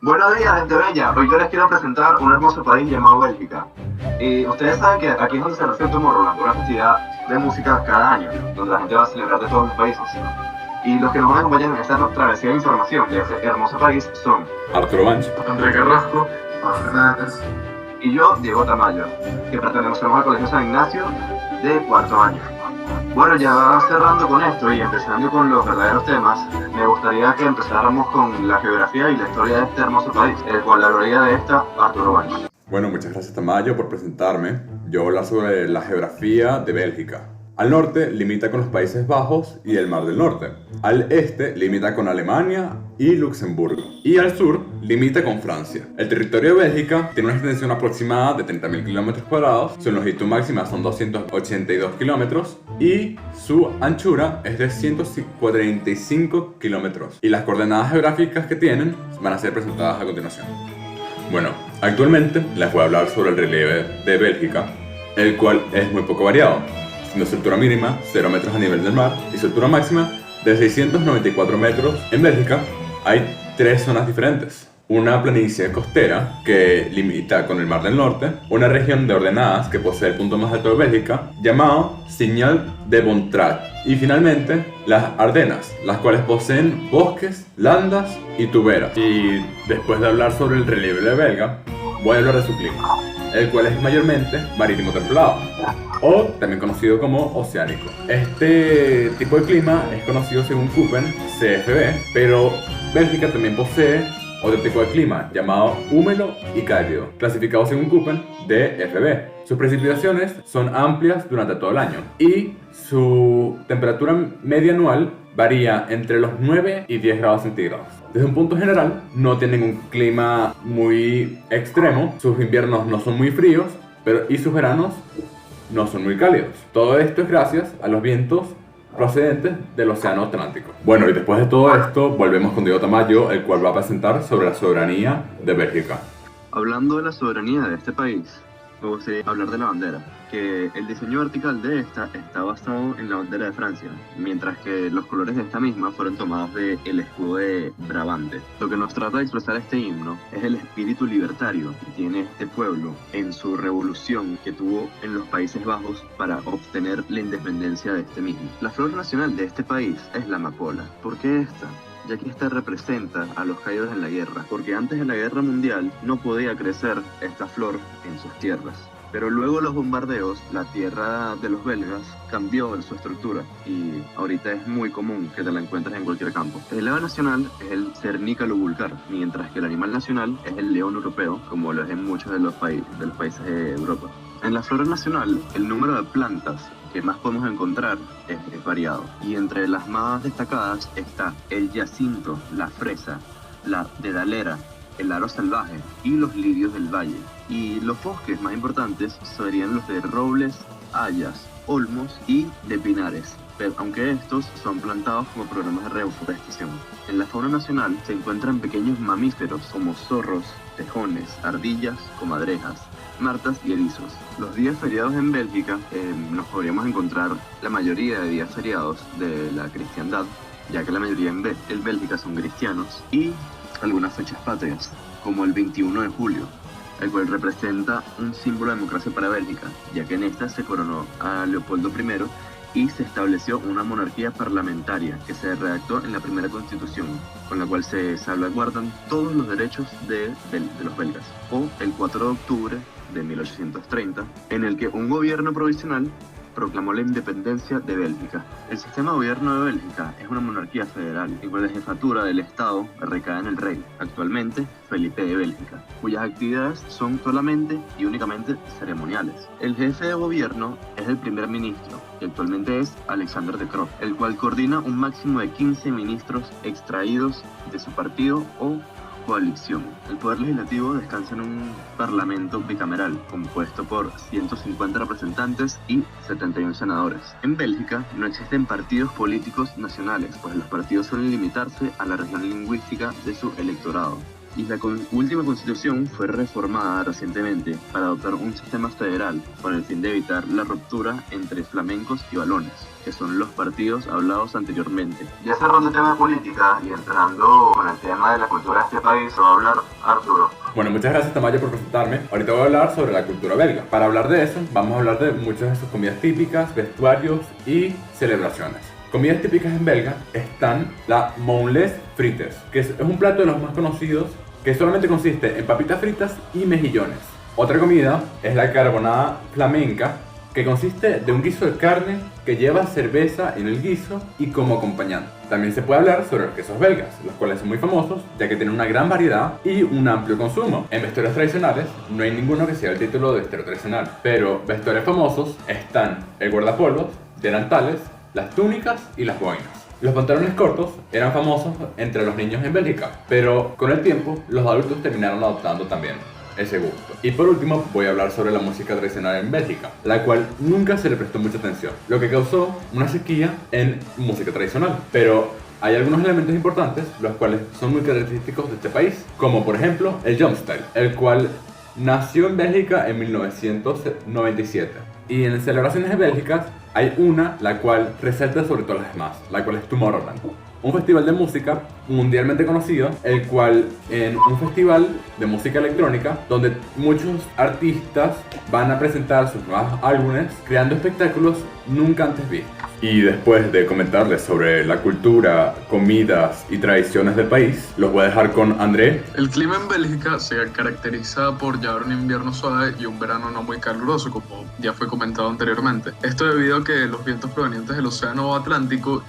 Buenos días, gente bella. Hoy yo les quiero presentar un hermoso país llamado Bélgica. Y ustedes saben que aquí es donde se recibe Tomorrowland, una festividad de música cada año, donde la gente va a celebrar de todos los países. Y los que nos van a acompañar en esta travesía de información de ese hermoso país son Arturo Manch, André Carrasco, Juan Fernández y yo, Diego Tamayo, que pertenecemos al Colegio San Ignacio de cuarto año. Bueno, ya cerrando con esto y empezando con los verdaderos temas, me gustaría que empezáramos con la geografía y la historia de este hermoso país, con la gloria de esta Arturo Manch. Bueno, muchas gracias Tamayo por presentarme. Yo voy a hablar sobre la geografía de Bélgica. Al norte limita con los Países Bajos y el Mar del Norte. Al este limita con Alemania y Luxemburgo. Y al sur limita con Francia. El territorio de Bélgica tiene una extensión aproximada de 30.000 kilómetros cuadrados. Su longitud máxima son 282 kilómetros y su anchura es de 145 kilómetros. Y las coordenadas geográficas que tienen van a ser presentadas a continuación. Bueno, actualmente les voy a hablar sobre el relieve de Bélgica, el cual es muy poco variado, siendo su altura mínima 0 metros a nivel del mar y su altura máxima de 694 metros. En Bélgica hay tres zonas diferentes. Una planicie costera que limita con el Mar del Norte, una región de ordenadas que posee el punto más alto de Bélgica, llamado Señal de Bontrac, y finalmente las Ardenas, las cuales poseen bosques, landas y tuberas. Y después de hablar sobre el relieve de Bélgica, voy a hablar de su clima, el cual es mayormente marítimo templado, o también conocido como oceánico. Este tipo de clima es conocido según Köppen, CFB, pero Bélgica también posee otro tipo de clima llamado húmedo y cálido, clasificado según Köppen, DFB. Sus precipitaciones son amplias durante todo el año y su temperatura media anual varía entre los 9 y 10 grados centígrados. Desde un punto general, no tienen un clima muy extremo, sus inviernos no son muy fríos, y sus veranos no son muy cálidos. Todo esto es gracias a los vientos procedentes del Océano Atlántico. Bueno, y después de todo esto, volvemos con Diego Tamayo, el cual va a presentar sobre la soberanía de Bélgica. Hablando de la soberanía de este país, me gustaría hablar de la bandera, que el diseño vertical de esta está basado en la bandera de Francia, mientras que los colores de esta misma fueron tomados del escudo de Brabante. Lo que nos trata de expresar este himno es el espíritu libertario que tiene este pueblo en su revolución que tuvo en los Países Bajos para obtener la independencia de este mismo. La flor nacional de este país es la amapola. ¿Por qué esta? Ya que esta representa a los caídos en la guerra, porque antes de la guerra mundial no podía crecer esta flor en sus tierras. Pero luego los bombardeos, la tierra de los belgas cambió en su estructura y ahorita es muy común que te la encuentres en cualquier campo. El ave nacional es el cernícalo vulgar, mientras que el animal nacional es el león europeo, como lo es en muchos de los países de Europa. En la flora nacional, el número de plantas que más podemos encontrar es variado. Y entre las más destacadas está el jacinto, la fresa, la dedalera, el aro salvaje y los lirios del valle. Y los bosques más importantes serían los de robles, hayas, olmos y de pinares, pero aunque estos son plantados como programas de reforestación. En la fauna nacional se encuentran pequeños mamíferos como zorros, tejones, ardillas, comadrejas, martas y erizos. Los días feriados en Bélgica nos podríamos encontrar la mayoría de días feriados de la cristiandad, ya que la mayoría en Bélgica son cristianos, y algunas fechas patrias, como el 21 de julio, el cual representa un símbolo de democracia para Bélgica, ya que en esta se coronó a Leopoldo I y se estableció una monarquía parlamentaria que se redactó en la primera constitución, con la cual se salvaguardan todos los derechos de los belgas. O el 4 de octubre de 1830, en el que un gobierno provisional proclamó la independencia de Bélgica. El sistema de gobierno de Bélgica es una monarquía federal, en cual la jefatura del Estado recae en el rey, actualmente Felipe de Bélgica, cuyas actividades son solamente y únicamente ceremoniales. El jefe de gobierno es el primer ministro, que actualmente es Alexander De Croo, el cual coordina un máximo de 15 ministros extraídos de su partido o coalición. El poder legislativo descansa en un parlamento bicameral compuesto por 150 representantes y 71 senadores. En Bélgica no existen partidos políticos nacionales, pues los partidos suelen limitarse a la región lingüística de su electorado. y la última constitución fue reformada recientemente para adoptar un sistema federal con el fin de evitar la ruptura entre flamencos y valones, que son los partidos hablados anteriormente. Ya cerrando el tema de política y entrando con el tema de la cultura de este país, va a hablar Arturo. Bueno, muchas gracias Tamayo por presentarme. Ahorita voy a hablar sobre la cultura belga. Para hablar de eso, vamos a hablar de muchas de sus comidas típicas, vestuarios y celebraciones. Comidas típicas en Belga están la mounles frites, que es un plato de los más conocidos que solamente consiste en papitas fritas y mejillones. Otra comida es la carbonada flamenca, que consiste de un guiso de carne que lleva cerveza en el guiso y como acompañante. También se puede hablar sobre los quesos belgas, los cuales son muy famosos ya que tienen una gran variedad y un amplio consumo. En vestuarios tradicionales no hay ninguno que sea el título de vestuario tradicional, pero vestuarios famosos están el guardapolvos, delantales, las túnicas y las boinas. Los pantalones cortos eran famosos entre los niños en Bélgica, pero con el tiempo los adultos terminaron adoptando también ese gusto. Y por último voy a hablar sobre la música tradicional en Bélgica, la cual nunca se le prestó mucha atención, lo que causó una sequía en música tradicional. Pero hay algunos elementos importantes, los cuales son muy característicos de este país, como por ejemplo el jumpstyle, el cual nació en Bélgica en 1997. Y en celebraciones de Bélgica hay una la cual resalta sobre todas las demás, la cual es Tomorrowland, un festival de música mundialmente conocido, el cual en un festival de música electrónica donde muchos artistas van a presentar sus nuevos álbumes creando espectáculos nunca antes vistos. Y después de comentarles sobre la cultura, comidas y tradiciones del país, los voy a dejar con André. El clima en Bélgica se caracteriza por llevar un invierno suave y un verano no muy caluroso, como ya fue comentado anteriormente. Esto debido a que los vientos provenientes del océano Atlántico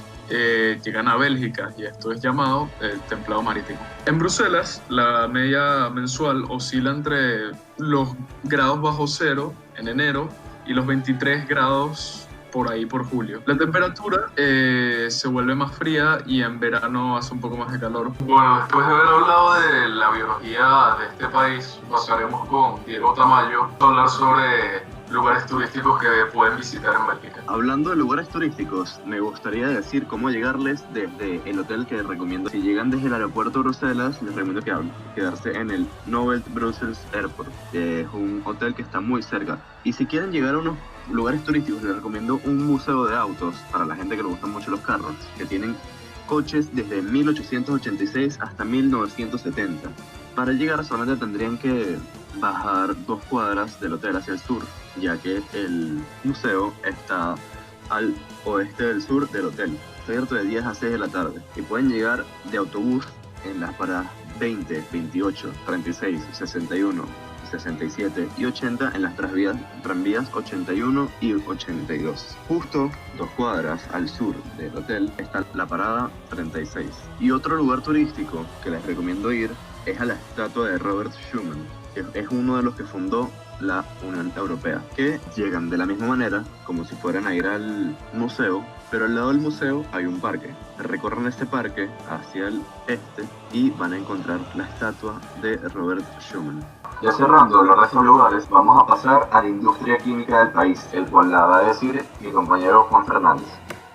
llegan a Bélgica, y esto es llamado templado marítimo. En Bruselas, la media mensual oscila entre los grados bajo cero en enero y los 23 grados por ahí por julio. La temperatura se vuelve más fría y en verano hace un poco más de calor. Bueno, después de haber hablado de la biología de este país, pasaremos con Diego Tamayo a hablar sobre lugares turísticos que pueden visitar en Bélgica. Hablando de lugares turísticos, me gustaría decir cómo llegarles desde el hotel que les recomiendo. Si llegan desde el aeropuerto de Bruselas, les recomiendo quedarse en el Novel Brussels Airport, que es un hotel que está muy cerca. Y si quieren llegar a unos lugares turísticos, les recomiendo un museo de autos para la gente que le gustan mucho los carros, que tienen coches desde 1886 hasta 1970. Para llegar solamente tendrían que bajar 2 cuadras del hotel hacia el sur, ya que el museo está al oeste del sur del hotel. Está abierto de 10 a 6 de la tarde y pueden llegar de autobús en las paradas 20, 28, 36, 61, 67 y 80 en las tranvías 81 y 82. Justo 2 cuadras al sur del hotel está la parada 36. Y otro lugar turístico que les recomiendo ir es a la estatua de Robert Schuman, que es uno de los que fundó la Unión Europea, que llegan de la misma manera como si fueran a ir al museo, pero al lado del museo hay un parque. Recorren este parque hacia el este y van a encontrar la estatua de Robert Schuman. Ya cerrando hablar de estos lugares, vamos a pasar a la industria química del país, el cual la va a decir mi compañero Juan Fernández.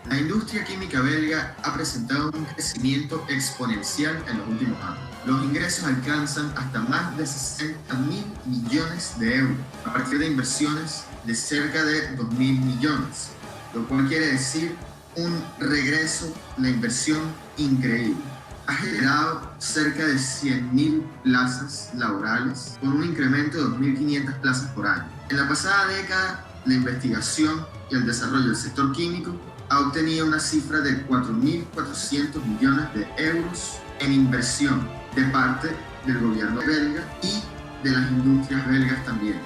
La industria química belga ha presentado un crecimiento exponencial en los últimos años. Los ingresos alcanzan hasta más de 60.000 millones de euros, a partir de inversiones de cerca de 2.000 millones, lo cual quiere decir un regreso a la inversión increíble. Ha generado cerca de 100.000 plazas laborales, con un incremento de 2.500 plazas por año. En la pasada década, la investigación y el desarrollo del sector químico ha obtenido una cifra de 4.400 millones de euros en inversión de parte del gobierno belga y de las industrias belgas también.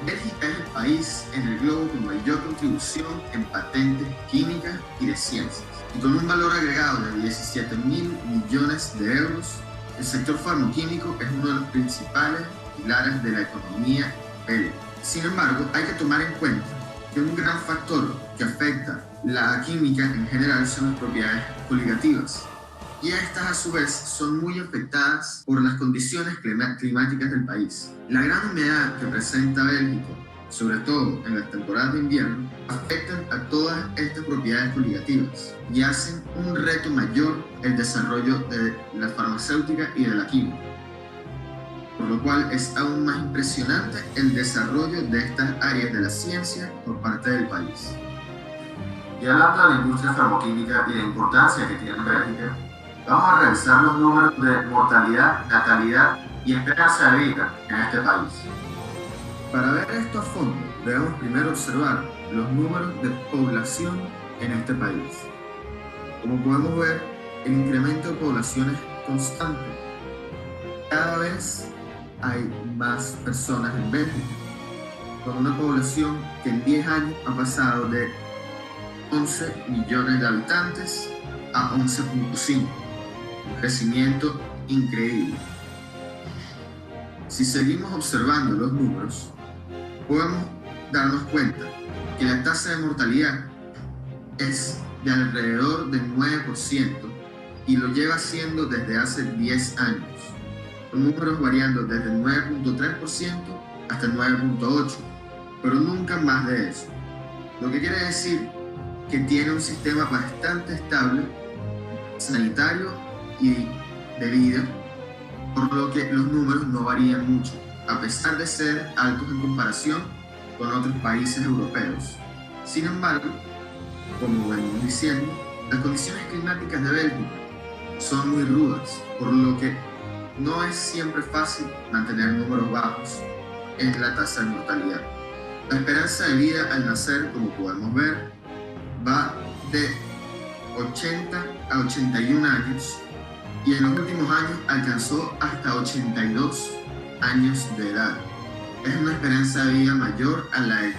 Bélgica es el país en el globo con mayor contribución en patentes químicas y de ciencias. Y con un valor agregado de 17.000 millones de euros, el sector farmacoquímico es uno de los principales pilares de la economía belga. Sin embargo, hay que tomar en cuenta que un gran factor que afecta la química en general son las propiedades coligativas, y estas a su vez son muy afectadas por las condiciones climáticas del país. La gran humedad que presenta Bélgica, sobre todo en las temporadas de invierno, afectan a todas estas propiedades coligativas y hacen un reto mayor el desarrollo de la farmacéutica y de la química. cual es aún más impresionante el desarrollo de estas áreas de la ciencia por parte del país. Y hablando de la industria farmacoquímica y la importancia que tiene en Bélgica, vamos a revisar los números de mortalidad, natalidad y esperanza de vida en este país. Para ver esto a fondo, debemos primero observar los números de población en este país. Como podemos ver, el incremento de población es constante. Cada vez hay más personas en Bélgica, con una población que en 10 años ha pasado de 11 millones de habitantes a 11.5, un crecimiento increíble. Si seguimos observando los números, podemos darnos cuenta que la tasa de mortalidad es de alrededor del 9% y lo lleva siendo desde hace 10 años, con números variando desde el 9.3% hasta el 9.8%, pero nunca más de eso. Lo que quiere decir que tiene un sistema bastante estable, sanitario y de vida, por lo que los números no varían mucho, a pesar de ser altos en comparación con otros países europeos. Sin embargo, como venimos diciendo, las condiciones climáticas de Bélgica son muy rudas, por lo que no es siempre fácil mantener números bajos en la tasa de mortalidad. La esperanza de vida al nacer, como podemos ver, va de 80 a 81 años y en los últimos años alcanzó hasta 82 años de edad. Es una esperanza de vida mayor a la de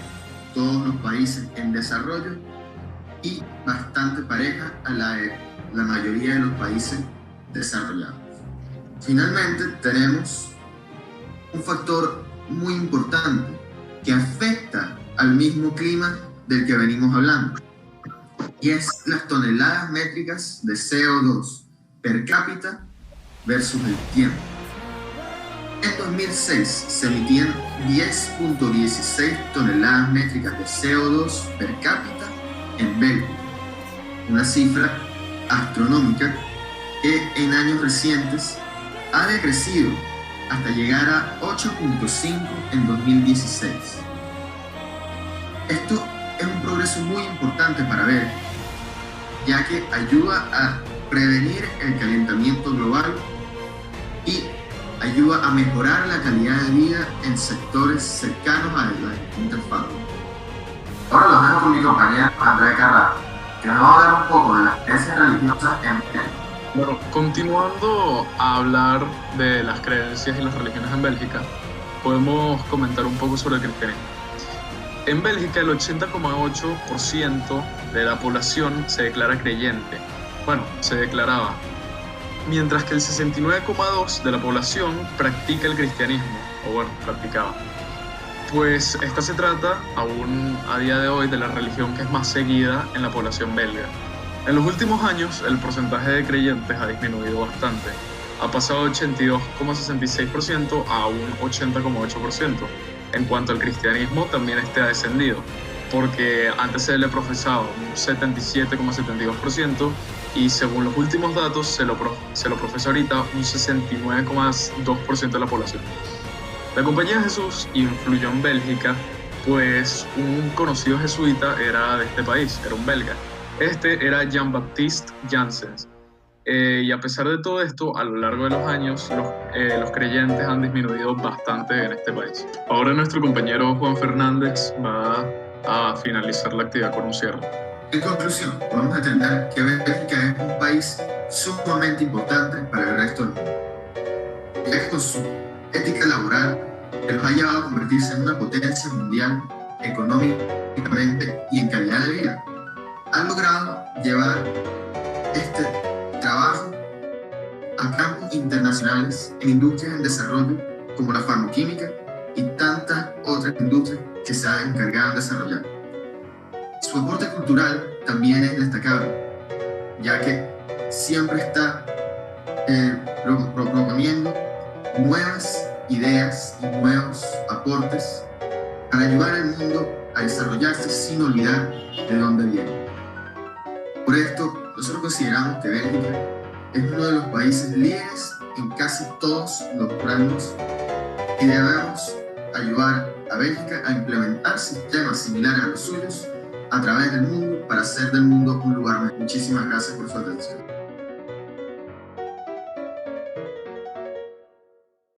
todos los países en desarrollo y bastante pareja a la de la mayoría de los países desarrollados. Finalmente, tenemos un factor muy importante que afecta al mismo clima del que venimos hablando, y es las toneladas métricas de CO2 per cápita versus el tiempo. En 2006 se emitían 10.16 toneladas métricas de CO2 per cápita en Bélgica, una cifra astronómica que en años recientes ha decrecido hasta llegar a 8.5 en 2016. Esto es un progreso muy importante para Bélgica, ya que ayuda a prevenir el calentamiento global y ayuda a mejorar la calidad de vida en sectores cercanos a las distintas fábricas. Ahora los dejo con mi compañero André Carrara, que nos va a hablar un poco de las creencias religiosas en Bélgica. Bueno, continuando a hablar de las creencias y las religiones en Bélgica, podemos comentar un poco sobre el cristianismo. En Bélgica el 80,8% de la población se declara creyente. Bueno, se declaraba. Mientras que el 69,2% de la población practica el cristianismo, o bueno, practicaba. Pues esta se trata, aún a día de hoy, de la religión que es más seguida en la población belga. En los últimos años, el porcentaje de creyentes ha disminuido bastante. Ha pasado de 82,66% a un 80,8%. En cuanto al cristianismo, también ha descendido, porque antes se le profesaba un 77,72% y según los últimos datos se lo profesa ahorita un 69,2% de la población. La Compañía de Jesús influyó en Bélgica, pues un conocido jesuita era de este país, era un belga. Este era Jean-Baptiste Janssens. Y a pesar de todo esto, a lo largo de los años, los creyentes han disminuido bastante en este país. Ahora nuestro compañero Juan Fernández va a finalizar la actividad con un cierre. En conclusión, podemos entender que Bélgica es un país sumamente importante para el resto del mundo, ya que con su ética laboral que los ha llevado a convertirse en una potencia mundial económicamente y en calidad de vida, han logrado llevar este trabajo a campos internacionales en industrias en desarrollo como la farmacoquímica y tantas otras industrias que se han encargado de desarrollar. Su aporte cultural también es destacable, ya que siempre está proponiendo nuevas ideas y nuevos aportes para ayudar al mundo a desarrollarse sin olvidar de dónde viene. Por esto, nosotros consideramos que Bélgica es uno de los países líderes en casi todos los rangos y debemos ayudar a Bélgica a implementar sistemas similares a los suyos a través del mundo para hacer del mundo un lugar mejor. Muchísimas gracias por su atención.